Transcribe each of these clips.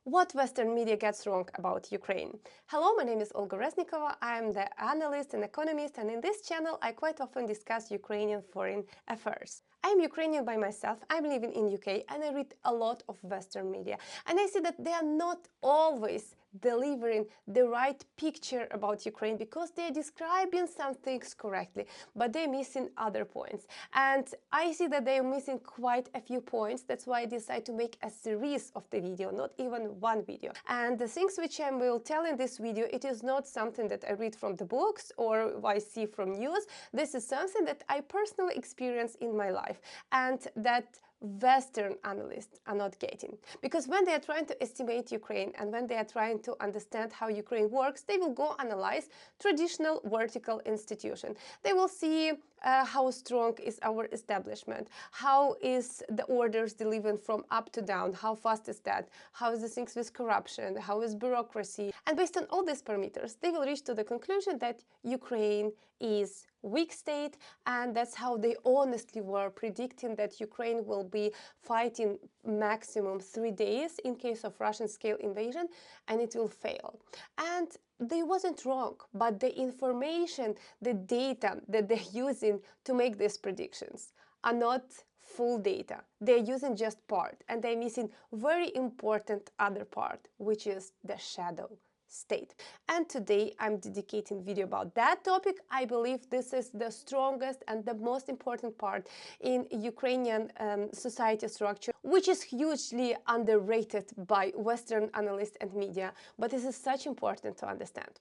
What Western media gets wrong about Ukraine. Hello, my name is Olga Resnikova. I am the analyst and economist, and in this channel I quite often discuss Ukrainian foreign affairs. I am Ukrainian by myself, I'm living in UK, and I read a lot of Western media. And I see that they are not always delivering the right picture about Ukraine because they are describing some things correctly, but they're missing other points. And I see that they are missing quite a few points. That's why I decided to make a series of the video, not even one video. And the things which I will tell in this video, it is not something that I read from the books or I see from news. This is something that I personally experience in my life and that Western analysts are not getting. Because when they are trying to estimate Ukraine and when they are trying to understand how Ukraine works, they will go analyze traditional vertical institution. They will see how strong is our establishment, how is the orders delivered from up to down, how fast is that, how is the things with corruption, how is bureaucracy. And based on all these parameters, they will reach to the conclusion that Ukraine is weak state, and that's how they honestly were predicting that Ukraine will be fighting maximum 3 days in case of Russian scale invasion, and it will fail. And they wasn't wrong, but the information, the data that they're using to make these predictions are not full data. They're using just part, and they're missing very important other part, which is the shadow state. And today I'm dedicating video about that topic. I believe this is the strongest and the most important part in Ukrainian society structure, which is hugely underrated by Western analysts and media, but this is such important to understand.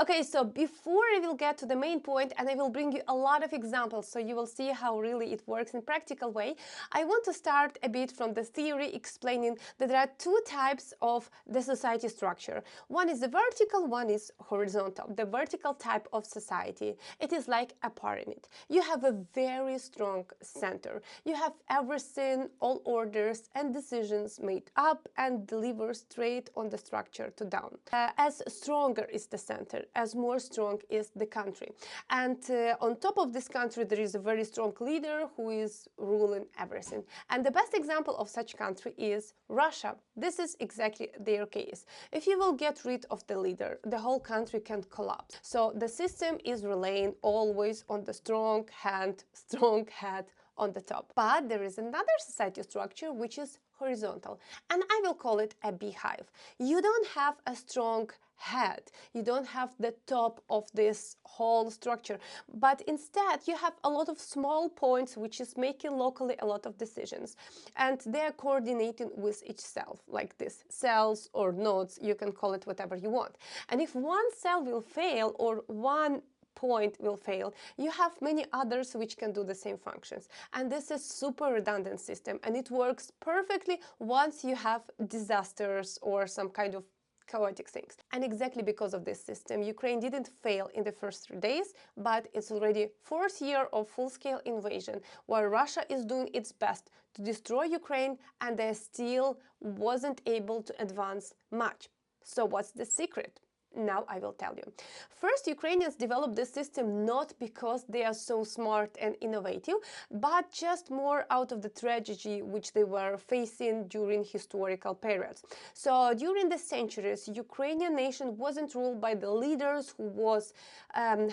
Okay, so before I will get to the main point, and I will bring you a lot of examples so you will see how really it works in practical way, I want to start a bit from the theory explaining that there are two types of the society structure. One is the vertical, one is horizontal. The vertical type of society, it is like a pyramid. You have a very strong center. You have everything, all orders and decisions made up and delivered straight on the structure to down. As stronger is the center, as more strong is the country. And on top of this country, there is a very strong leader who is ruling everything. And the best example of such country is Russia. This is exactly their case. If you will get rid of the leader, the whole country can collapse. So the system is relying always on the strong hand, strong head on the top. But there is another society structure which is horizontal, and I will call it a beehive. You don't have a strong head, you don't have the top of this whole structure, but instead you have a lot of small points which is making locally a lot of decisions, and they are coordinating with each cell, like this cells or nodes, you can call it whatever you want. And if one cell will fail or one point will fail, you have many others which can do the same functions. And this is super redundant system, and it works perfectly once you have disasters or some kind of chaotic things. And exactly because of this system, Ukraine didn't fail in the first 3 days, but it's already 4th year of full-scale invasion where Russia is doing its best to destroy Ukraine, and they still wasn't able to advance much. So what's the secret? Now I will tell you. First, Ukrainians developed this system not because they are so smart and innovative, but just more out of the tragedy which they were facing during historical periods. So during the centuries, Ukrainian nation wasn't ruled by the leaders who was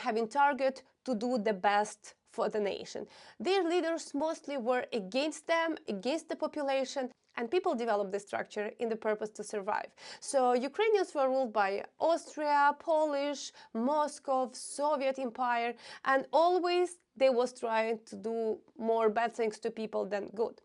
having target to do the best for the nation. Their leaders mostly were against them, against the population, and people developed the structure in the purpose to survive. So Ukrainians were ruled by Austria, Polish, Moscow, Soviet Empire, and always they was trying to do more bad things to people than good.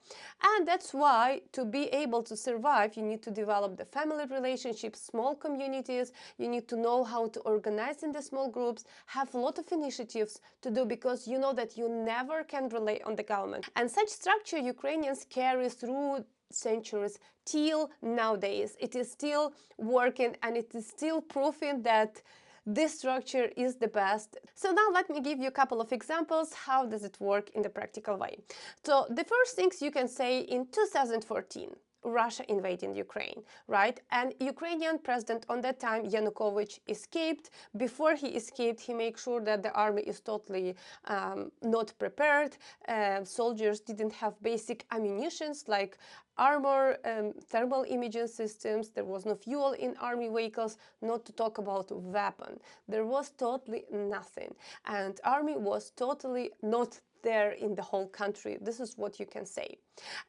And that's why to be able to survive, you need to develop the family relationships, small communities, you need to know how to organize in the small groups, have a lot of initiatives to do, because you know that you never can rely on the government. And such structure Ukrainians carry through centuries till nowadays. It is still working, and it is still proving that this structure is the best. So now let me give you a couple of examples. How does it work in the practical way? So the first things you can say, in 2014, Russia invading Ukraine, right? And Ukrainian president on that time, Yanukovych, escaped. Before he escaped, he made sure that the army is totally not prepared. Soldiers didn't have basic ammunitions like armor, thermal imaging systems. There was no fuel in army vehicles, not to talk about weapon. There was totally nothing, and army was totally not there in the whole country. This is what you can say.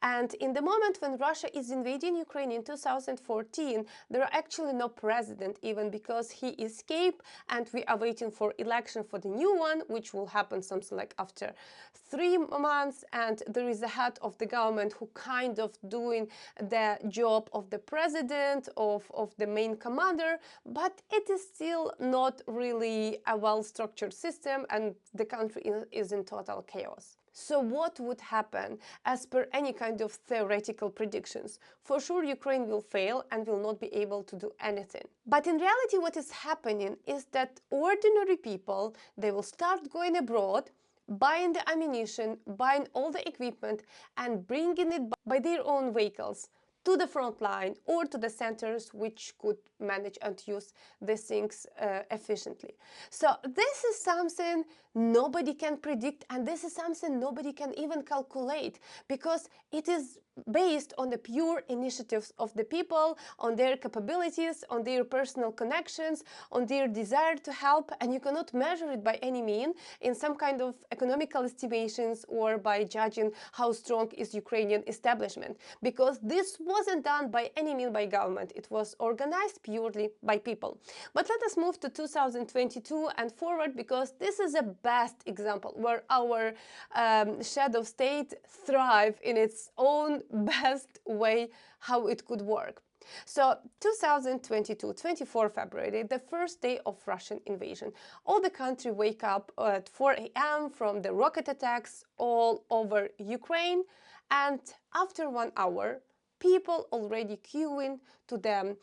And in the moment when Russia is invading Ukraine in 2014, there are actually no president, even because he escaped, and we are waiting for election for the new one, which will happen something like after 3 months, and there is a head of the government who kind of doing the job of the president, of the main commander, but it is still not really a well-structured system, and the country is in total chaos. So what would happen as per any kind of theoretical predictions? For sure, Ukraine will fail and will not be able to do anything. But in reality, what is happening is that ordinary people, they will start going abroad, buying the ammunition, buying all the equipment, and bringing it by their own vehicles to the front line or to the centers which could manage and use these things efficiently. So this is something nobody can predict, and this is something nobody can even calculate, because it is based on the pure initiatives of the people, on their capabilities, on their personal connections, on their desire to help, and you cannot measure it by any mean in some kind of economical estimations or by judging how strong is Ukrainian establishment, because this wasn't done by any mean by government. It was organized purely by people. But let us move to 2022 and forward, because this is a best example where our shadow state thrive in its own best way how it could work. So 2022, 24 February, the first day of Russian invasion. All the country wake up at 4 a.m. from the rocket attacks all over Ukraine, and after 1 hour, people already queuing to the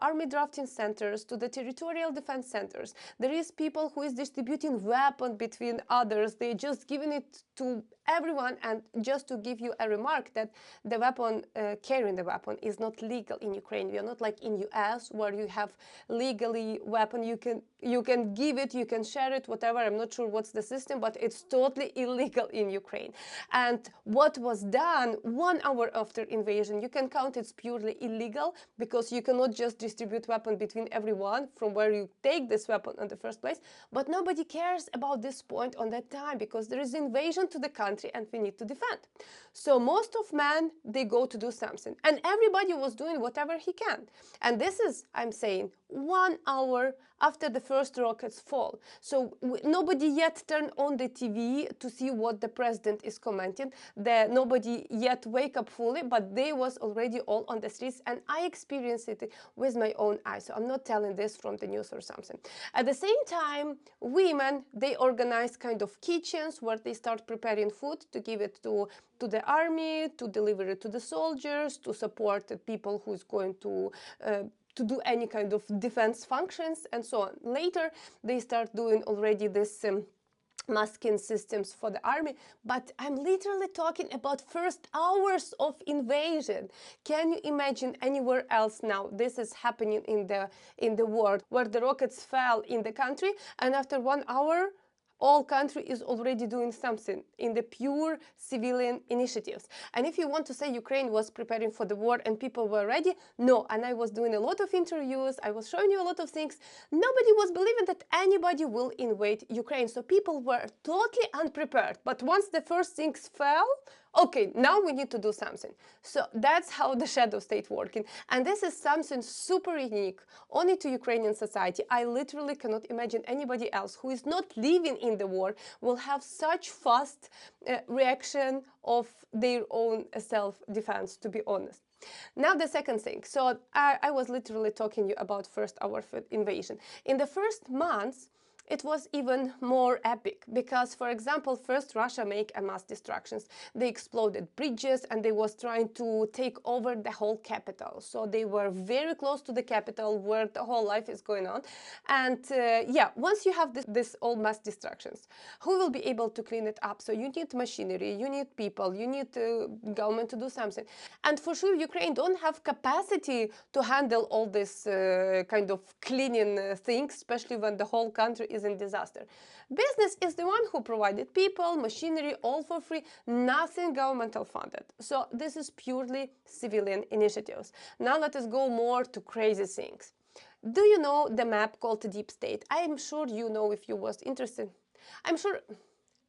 army drafting centers, to the territorial defense centers. There is people who is distributing weapons between others. They're just giving it to everyone. And just to give you a remark, that the weapon, carrying the weapon is not legal in Ukraine. We are not like in US, where you have legally weapon. You can give it, you can share it, whatever. I'm not sure what's the system, but it's totally illegal in Ukraine. And what was done 1 hour after invasion, you can count it's purely illegal, because you cannot just distribute weapon between everyone from where you take this weapon in the first place. But nobody cares about this point on that time, because there is invasion to the country and we need to defend. So most of men, they go to do something, and everybody was doing whatever he can. And this is, I'm saying, 1 hour after the first rockets fall. So nobody yet turned on the TV to see what the president is commenting. Nobody yet wake up fully, but they was already all on the streets, and I experienced it with my own eyes. So I'm not telling this from the news or something. At the same time, women, they organize kind of kitchens where they start preparing food to give it to the army, to deliver it to the soldiers, to support the people who's going to do any kind of defense functions and so on. Later, they start doing already this masking systems for the army, but I'm literally talking about first hours of invasion. Can you imagine anywhere else now this is happening in the world, where the rockets fell in the country, and after 1 hour all country is already doing something in the pure civilian initiatives? And if you want to say Ukraine was preparing for the war and people were ready, no. And I was doing a lot of interviews, I was showing you a lot of things. Nobody was believing that anybody will invade Ukraine. So people were totally unprepared. But once the first things fell, okay, now we need to do something. So that's how the shadow state working. And this is something super unique only to Ukrainian society. I literally cannot imagine anybody else who is not living in the war will have such fast reaction of their own self-defense, to be honest. Now the second thing. So I was literally talking to you about first hour invasion. In the first months, it was even more epic because, for example, first Russia made a mass destructions. They exploded bridges and they was trying to take over the whole capital. So they were very close to the capital where the whole life is going on. And yeah, once you have this all mass destructions, who will be able to clean it up? So you need machinery, you need people, you need government to do something. And for sure, Ukraine don't have capacity to handle all this kind of cleaning things, especially when the whole country is in disaster. Business is the one who provided people, machinery, all for free, nothing governmental funded. So this is purely civilian initiatives. Now let us go more to crazy things. Do you know the map called Deep State? I am sure you know if you was interested. I'm sure.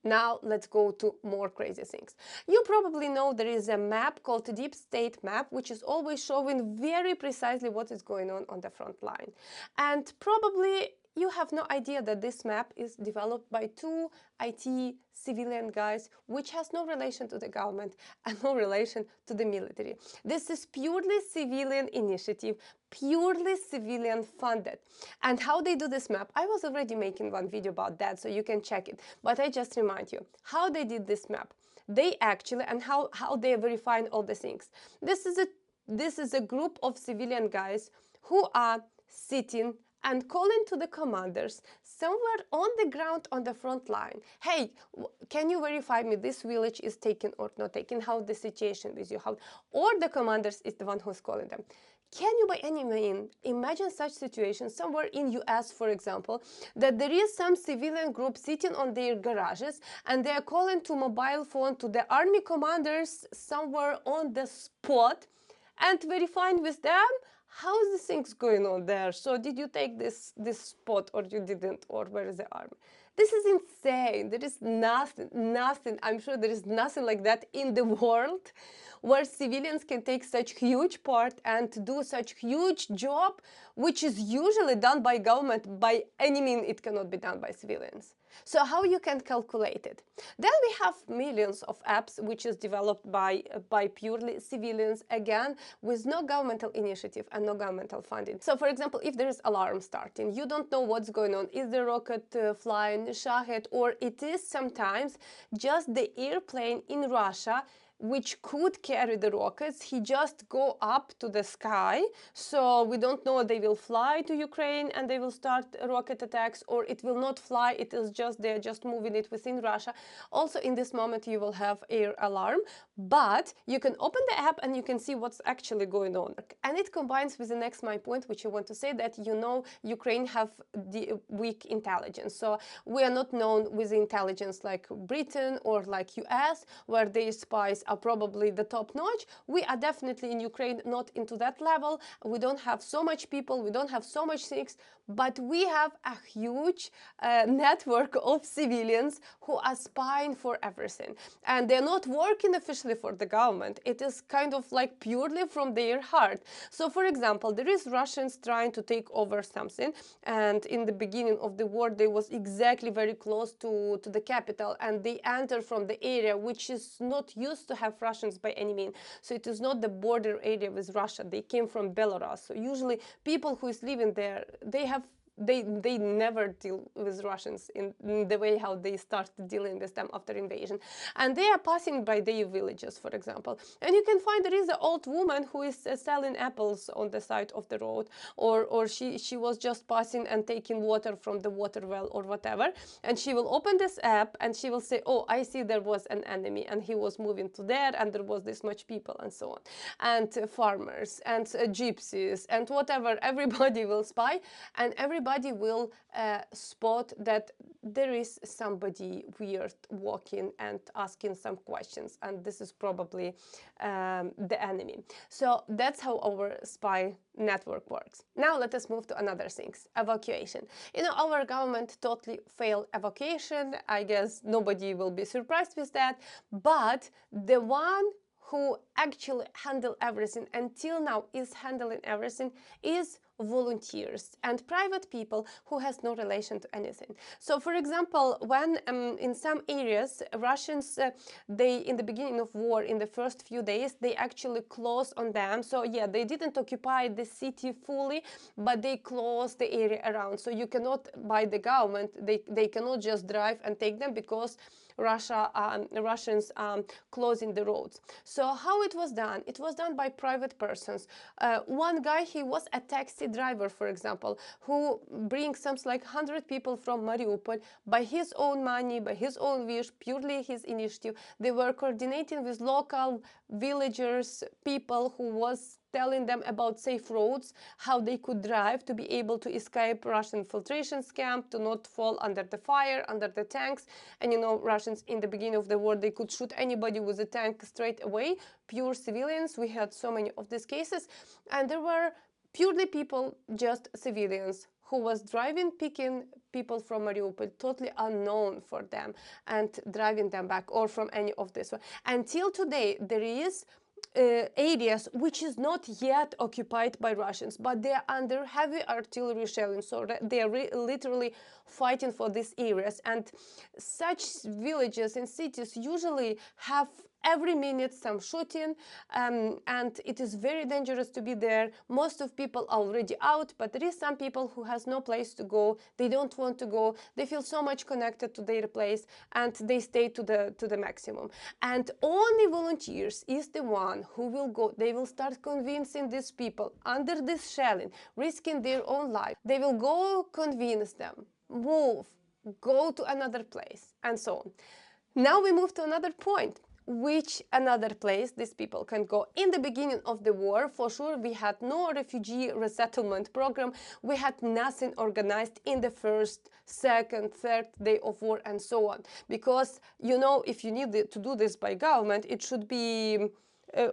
Now let's go to more crazy things. You probably know there is a map called the Deep State map, which is always showing very precisely what is going on the front line. And probably you have no idea that this map is developed by two IT civilian guys, which has no relation to the government and no relation to the military. This is purely civilian initiative, purely civilian funded. And how they do this map, I was already making one video about that, so you can check it. But I just remind you, how they did this map. They actually, and how they are verifying all the things. This is a group of civilian guys who are sitting and calling to the commanders somewhere on the ground on the front line. Hey, can you verify me this village is taken or not taken? How the situation with you? How? Or the commanders is the one who's calling them. Can you by any means imagine such situation somewhere in US, for example, that there is some civilian group sitting on their garages and they are calling to mobile phone to the army commanders somewhere on the spot and verifying with them how is the things going on there? So did you take this spot or you didn't, or where is the army? This is insane. There is nothing, I'm sure there is nothing like that in the world where civilians can take such huge part and do such huge job, which is usually done by government. By any means, it cannot be done by civilians. So how you can calculate it? Then we have millions of apps which is developed by purely civilians, again, with no governmental initiative and no governmental funding. So for example, if there is alarm starting, you don't know what's going on. Is the rocket flying, Shahed, or it is sometimes just the airplane in Russia which could carry the rockets, he just go up to the sky, so we don't know they will fly to Ukraine and they will start rocket attacks, or it will not fly, it is just they're just moving it within Russia. Also in this moment you will have air alarm, but you can open the app and you can see what's actually going on. And it combines with the next my point, which I want to say, that you know Ukraine have the weak intelligence. So we are not known with intelligence like Britain or like US, where their spies are probably the top notch. We are definitely in Ukraine not into that level. We don't have so much people, we don't have so much things, but we have a huge network of civilians who are spying for everything. And they're not working officially for the government. It is kind of like purely from their heart. So for example, there is Russians trying to take over something, and in the beginning of the war they was exactly very close to the capital, and they enter from the area which is not used to have Russians by any means. So it is not the border area with Russia. They came from Belarus. So usually people who is living there, they never deal with Russians in the way how they started dealing with them after invasion. And they are passing by their villages, for example. And you can find there is an old woman who is selling apples on the side of the road, or she was just passing and taking water from the water well or whatever. And she will open this app and she will say, oh, I see there was an enemy and he was moving to there and there was this much people and so on. And farmers and gypsies and whatever, everybody will spy, and everybody will spot that there is somebody weird walking and asking some questions, and this is probably the enemy. So that's how our spy network works. Now let us move to another things, evacuation. You know, our government totally failed evacuation. I guess nobody will be surprised with that, but the one who actually handle everything until now, is handling everything, is volunteers and private people who has no relation to anything. So for example, when in some areas Russians they in the beginning of war, in the first few days, they actually closed on them. So yeah, they didn't occupy the city fully, but they closed the area around. So you cannot, by the government, they cannot just drive and take them, because Russians closing the roads. So how it was done? It was done by private persons. One guy, he was a taxi driver, for example, who brings something like 100 people from Mariupol by his own money, by his own wish, purely his initiative. They were coordinating with local villagers, people who was telling them about safe roads, how they could drive to be able to escape Russian infiltration camp, to not fall under the fire, under the tanks. And you know, Russians in the beginning of the war, they could shoot anybody with a tank straight away, pure civilians. We had so many of these cases, and there were purely people, just civilians, who was driving, picking people from Mariupol, totally unknown for them, and driving them back, or from any of this. Until today, there is areas which is not yet occupied by Russians, but they are under heavy artillery shelling, so they are literally fighting for these areas. And such villages and cities usually have every minute some shooting, and it is very dangerous to be there. Most of people are already out, but there is some people who has no place to go. They don't want to go. They feel so much connected to their place, and they stay to the maximum. And only volunteers is the one who will go. They will start convincing these people under this shelling, risking their own life. They will go convince them, move, go to another place, and so on. Now we move to another point. Which another place these people can go? In the beginning of the war, for sure, we had no refugee resettlement program. We had nothing organized in the first, second, third day of war, and so on. Because, you know, if you need to do this by government, it should be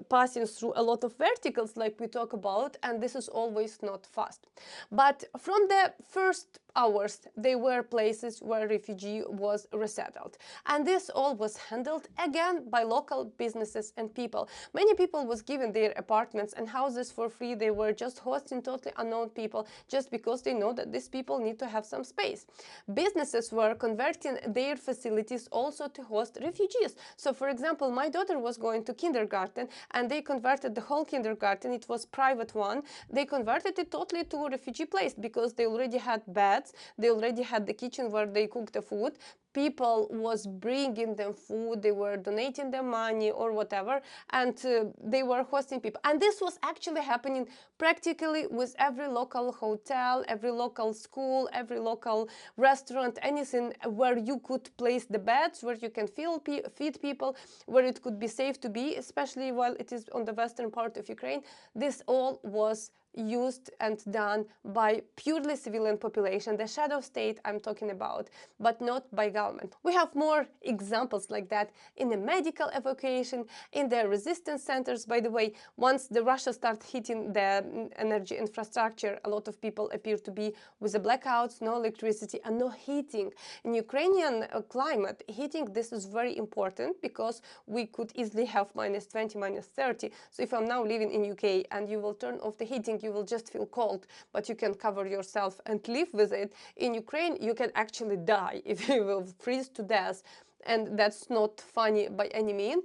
passing through a lot of verticals like we talk about, and this is always not fast. But from the first hours, there were places where refugee was resettled, and this all was handled again by local businesses and people. Many people was given their apartments and houses for free. They were just hosting totally unknown people, just because they know that these people need to have some space. Businesses were converting their facilities also to host refugees. So for example, my daughter was going to kindergarten, and they converted the whole kindergarten. It was private one. They converted it totally to a refugee place, because they already had beds, they already had the kitchen where they cook the food. People was bringing them food, they were donating them money or whatever, and they were hosting people. And this was actually happening practically with every local hotel, every local school, every local restaurant, anything where you could place the beds, where you can feed people, where it could be safe to be, especially while it is on the western part of Ukraine. This all was used and done by purely civilian population, the shadow state I'm talking about, but not by government. We have more examples like that in the medical evacuation, in the resistance centers. By the way, once the Russia start hitting the energy infrastructure, a lot of people appear to be with the blackouts, no electricity and no heating. In Ukrainian climate, heating, this is very important, because we could easily have -20, -30. So if I'm now living in UK and you will turn off the heating, you will just feel cold, but you can cover yourself and live with it. In Ukraine, you can actually die if you will freeze to death, and that's not funny by any means.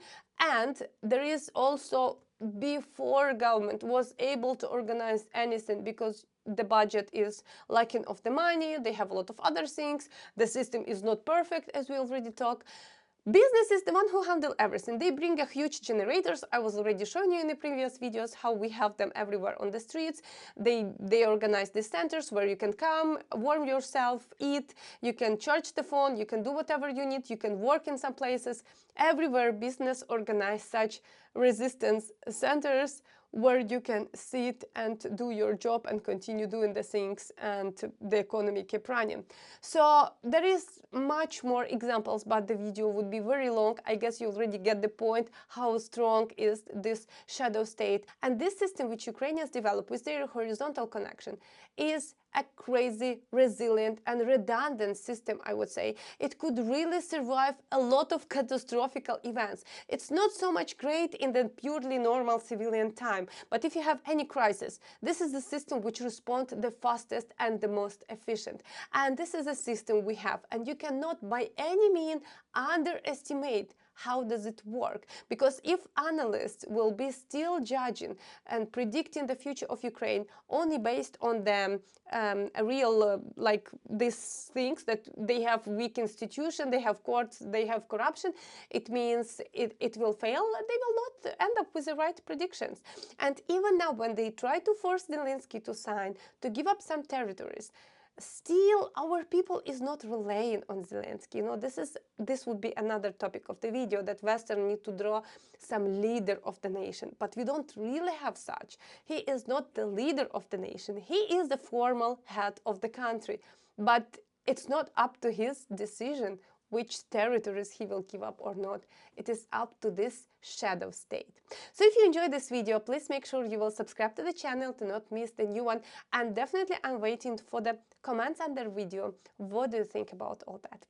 And there is also, before government was able to organize anything, because the budget is lacking of the money, they have a lot of other things, the system is not perfect, as we already talked. Business is the one who handle everything. They bring a huge generators. I was already showing you in the previous videos how we have them everywhere on the streets. They organize these centers where you can come, warm yourself, eat, you can charge the phone, you can do whatever you need, you can work in some places. Everywhere business organize such resistance centers where you can sit and do your job and continue doing the things, and the economy keep running. So there is much more examples, but the video would be very long. I guess you already get the point how strong is this shadow state. And this system which Ukrainians develop with their horizontal connection is a crazy, resilient and redundant system, I would say. It could really survive a lot of catastrophic events. It's not so much great in the purely normal civilian time, but if you have any crisis, this is the system which responds the fastest and the most efficient. And this is a system we have, and you cannot by any means underestimate how does it work, because if analysts will be still judging and predicting the future of Ukraine only based on the real like these things that they have weak institution, they have courts, they have corruption, it means it will fail. They will not end up with the right predictions. And even now, when they try to force Zelensky to sign, to give up some territories, still our people is not relying on Zelensky. You know, this would be another topic of the video, that Western need to draw some leader of the nation, but we don't really have such. He is not the leader of the nation. He is the formal head of the country, but it's not up to his decision which territories he will give up or not. It is up to this shadow state. So if you enjoyed this video, please make sure you will subscribe to the channel to not miss the new one, and definitely I'm waiting for the comments under video. What do you think about all that?